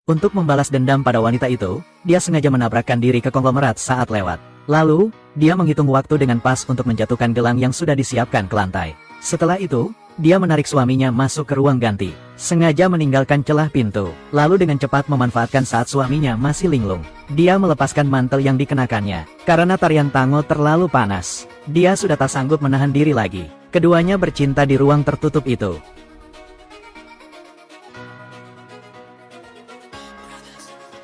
Untuk membalas dendam pada wanita itu, dia sengaja menabrakkan diri ke konglomerat saat lewat. Lalu, dia menghitung waktu dengan pas untuk menjatuhkan gelang yang sudah disiapkan ke lantai. Setelah itu, dia menarik suaminya masuk ke ruang ganti, sengaja meninggalkan celah pintu, lalu dengan cepat memanfaatkan saat suaminya masih linglung. Dia melepaskan mantel yang dikenakannya. Karena tarian tango terlalu panas, dia sudah tak sanggup menahan diri lagi. Keduanya bercinta di ruang tertutup itu.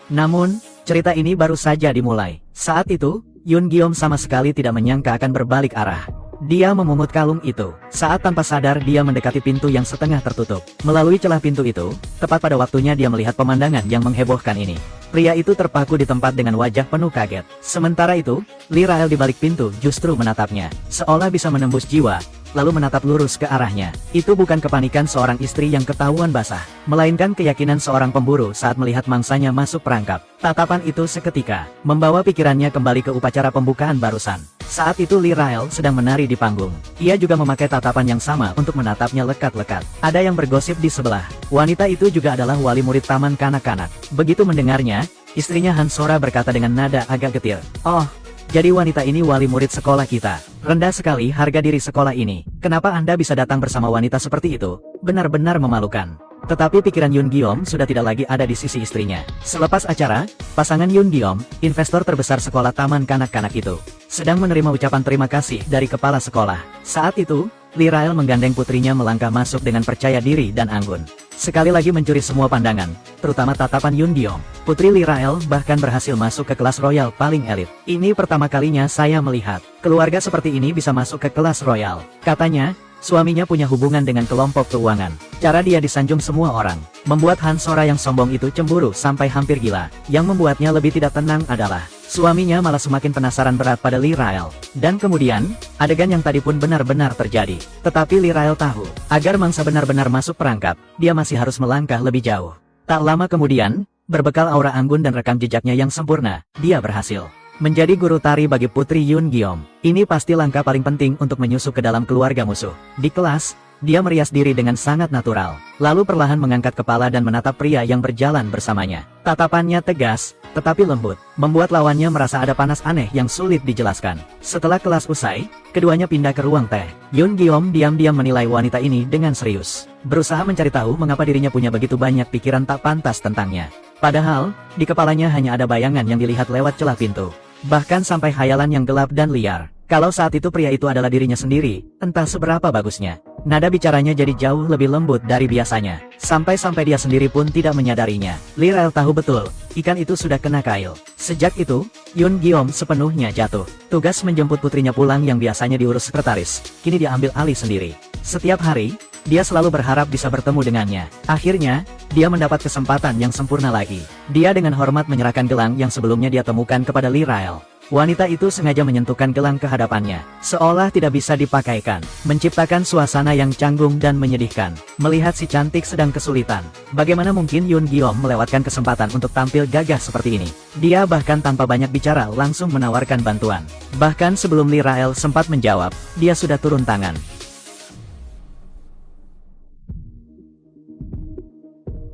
Namun, cerita ini baru saja dimulai. Saat itu, Yoon Geom sama sekali tidak menyangka akan berbalik arah. Dia memungut kalung itu. Saat tanpa sadar dia mendekati pintu yang setengah tertutup. Melalui celah pintu itu, tepat pada waktunya dia melihat pemandangan yang menghebohkan ini. Pria itu terpaku di tempat dengan wajah penuh kaget. Sementara itu, Lee Rael di balik pintu justru menatapnya, seolah bisa menembus jiwa, lalu menatap lurus ke arahnya. Itu bukan kepanikan seorang istri yang ketahuan basah, melainkan keyakinan seorang pemburu saat melihat mangsanya masuk perangkap. Tatapan itu seketika membawa pikirannya kembali ke upacara pembukaan barusan. Saat itu Lee Rael sedang menari di panggung. Ia juga memakai tatapan yang sama untuk menatapnya lekat-lekat. Ada yang bergosip di sebelah. Wanita itu juga adalah wali murid taman kanak-kanak. Begitu mendengarnya, istrinya Han Sora berkata dengan nada agak getir, "Oh, jadi wanita ini wali murid sekolah kita. Rendah sekali harga diri sekolah ini. Kenapa Anda bisa datang bersama wanita seperti itu? Benar-benar memalukan." Tetapi pikiran Yoon Geom sudah tidak lagi ada di sisi istrinya. Selepas acara, pasangan Yoon Geom, investor terbesar sekolah taman kanak-kanak itu, sedang menerima ucapan terima kasih dari kepala sekolah. Saat itu, Lee Rael menggandeng putrinya melangkah masuk dengan percaya diri dan anggun. Sekali lagi mencuri semua pandangan, terutama tatapan Yoon Geom. Putri Lee Rael bahkan berhasil masuk ke kelas royal paling elit. "Ini pertama kalinya saya melihat keluarga seperti ini bisa masuk ke kelas royal," katanya. Suaminya punya hubungan dengan kelompok keuangan. Cara dia disanjung semua orang membuat Han Sora yang sombong itu cemburu sampai hampir gila. Yang membuatnya lebih tidak tenang adalah suaminya malah semakin penasaran berat pada Lee Rael. Dan kemudian, adegan yang tadi pun benar-benar terjadi. Tetapi Lee Rael tahu, agar mangsa benar-benar masuk perangkap, dia masih harus melangkah lebih jauh. Tak lama kemudian, berbekal aura anggun dan rekam jejaknya yang sempurna, dia berhasil menjadi guru tari bagi putri Yoon Geom. Ini pasti langkah paling penting untuk menyusup ke dalam keluarga musuh. Di kelas, dia merias diri dengan sangat natural, lalu perlahan mengangkat kepala dan menatap pria yang berjalan bersamanya. Tatapannya tegas, tetapi lembut, membuat lawannya merasa ada panas aneh yang sulit dijelaskan. Setelah kelas usai, keduanya pindah ke ruang teh. Yoon Geom diam-diam menilai wanita ini dengan serius, berusaha mencari tahu mengapa dirinya punya begitu banyak pikiran tak pantas tentangnya. Padahal, di kepalanya hanya ada bayangan yang dilihat lewat celah pintu. Bahkan sampai hayalan yang gelap dan liar. Kalau saat itu pria itu adalah dirinya sendiri, entah seberapa bagusnya. Nada bicaranya jadi jauh lebih lembut dari biasanya. Sampai-sampai dia sendiri pun tidak menyadarinya. Lee Rael tahu betul, ikan itu sudah kena kail. Sejak itu, Yoon Geom sepenuhnya jatuh. Tugas menjemput putrinya pulang yang biasanya diurus sekretaris, kini dia ambil alih sendiri. Setiap hari, dia selalu berharap bisa bertemu dengannya. Akhirnya, dia mendapat kesempatan yang sempurna lagi. Dia dengan hormat menyerahkan gelang yang sebelumnya dia temukan kepada Lee Rael. Wanita itu sengaja menyentuhkan gelang ke hadapannya, seolah tidak bisa dipakaikan, menciptakan suasana yang canggung dan menyedihkan. Melihat si cantik sedang kesulitan, bagaimana mungkin Yoon Geom melewatkan kesempatan untuk tampil gagah seperti ini? Dia bahkan tanpa banyak bicara langsung menawarkan bantuan. Bahkan sebelum Lee Rael sempat menjawab, dia sudah turun tangan.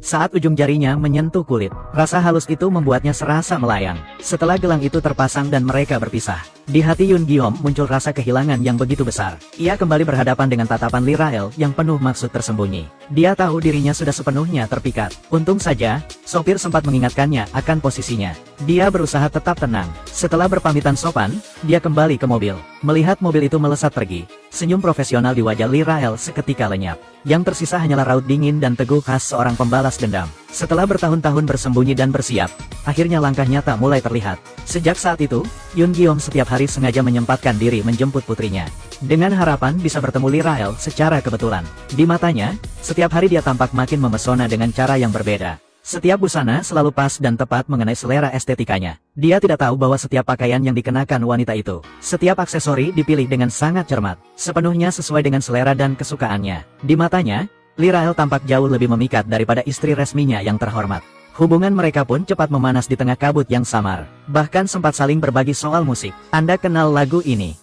Saat ujung jarinya menyentuh kulit, rasa halus itu membuatnya serasa melayang. Setelah gelang itu terpasang dan mereka berpisah, di hati Yoon Geom muncul rasa kehilangan yang begitu besar. Ia kembali berhadapan dengan tatapan Lee Rael yang penuh maksud tersembunyi. Dia tahu dirinya sudah sepenuhnya terpikat. Untung saja, sopir sempat mengingatkannya akan posisinya. Dia berusaha tetap tenang. Setelah berpamitan sopan, dia kembali ke mobil. Melihat mobil itu melesat pergi, senyum profesional di wajah Lee Rael seketika lenyap. Yang tersisa hanyalah raut dingin dan teguh khas seorang pembalas dendam. Setelah bertahun-tahun bersembunyi dan bersiap, akhirnya langkah nyata mulai terlihat. Sejak saat itu, Yoon Geom setiap hari sengaja menyempatkan diri menjemput putrinya, dengan harapan bisa bertemu Lee Rael secara kebetulan. Di matanya, setiap hari dia tampak makin memesona dengan cara yang berbeda. Setiap busana selalu pas dan tepat mengenai selera estetikanya. Dia tidak tahu bahwa setiap pakaian yang dikenakan wanita itu, setiap aksesori dipilih dengan sangat cermat, sepenuhnya sesuai dengan selera dan kesukaannya. Di matanya, Lee Rael tampak jauh lebih memikat daripada istri resminya yang terhormat. Hubungan mereka pun cepat memanas di tengah kabut yang samar. Bahkan sempat saling berbagi soal musik. Anda kenal lagu ini?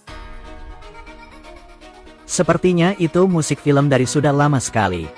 Sepertinya itu musik film dari sudah lama sekali.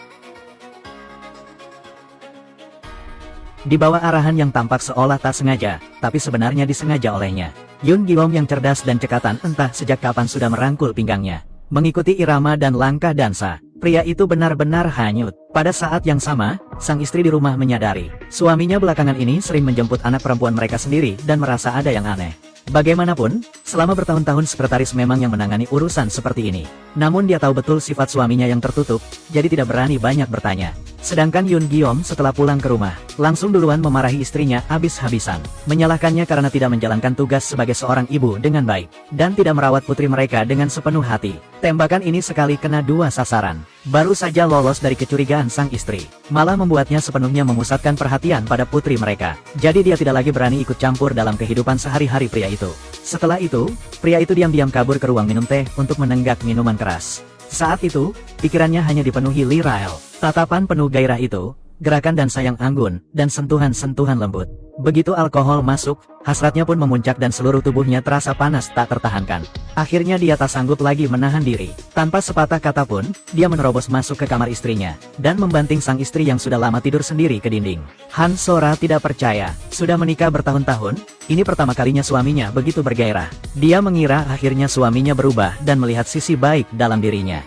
Di bawah arahan yang tampak seolah tak sengaja, tapi sebenarnya disengaja olehnya. Yun Giom yang cerdas dan cekatan entah sejak kapan sudah merangkul pinggangnya. Mengikuti irama dan langkah dansa, pria itu benar-benar hanyut. Pada saat yang sama, sang istri di rumah menyadari, suaminya belakangan ini sering menjemput anak perempuan mereka sendiri dan merasa ada yang aneh. Bagaimanapun, selama bertahun-tahun sekretaris memang yang menangani urusan seperti ini. Namun dia tahu betul sifat suaminya yang tertutup, jadi tidak berani banyak bertanya. Sedangkan Yun Giom setelah pulang ke rumah, langsung duluan memarahi istrinya habis-habisan. Menyalahkannya karena tidak menjalankan tugas sebagai seorang ibu dengan baik, dan tidak merawat putri mereka dengan sepenuh hati. Tembakan ini sekali kena dua sasaran. Baru saja lolos dari kecurigaan sang istri, malah membuatnya sepenuhnya memusatkan perhatian pada putri mereka. Jadi dia tidak lagi berani ikut campur dalam kehidupan sehari-hari pria itu. Setelah itu, pria itu diam-diam kabur ke ruang minum teh untuk menenggak minuman keras. Saat itu, pikirannya hanya dipenuhi Lee Rael. Tatapan penuh gairah itu, gerakan dansa yang anggun, dan sentuhan-sentuhan lembut. Begitu alkohol masuk, hasratnya pun memuncak dan seluruh tubuhnya terasa panas tak tertahankan. Akhirnya dia tak sanggup lagi menahan diri. Tanpa sepatah kata pun, dia menerobos masuk ke kamar istrinya, dan membanting sang istri yang sudah lama tidur sendiri ke dinding. Han Sora tidak percaya, sudah menikah bertahun-tahun, ini pertama kalinya suaminya begitu bergairah. Dia mengira akhirnya suaminya berubah dan melihat sisi baik dalam dirinya.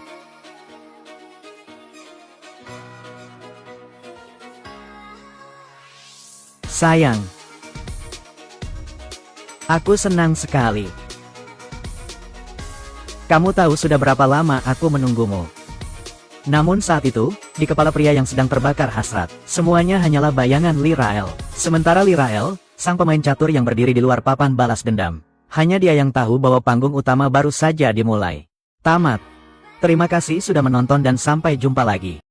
Sayang, aku senang sekali. Kamu tahu sudah berapa lama aku menunggumu. Namun saat itu, di kepala pria yang sedang terbakar hasrat, semuanya hanyalah bayangan Lee Rael. Sementara Lee Rael, sang pemain catur yang berdiri di luar papan balas dendam. Hanya dia yang tahu bahwa panggung utama baru saja dimulai. Tamat. Terima kasih sudah menonton dan sampai jumpa lagi.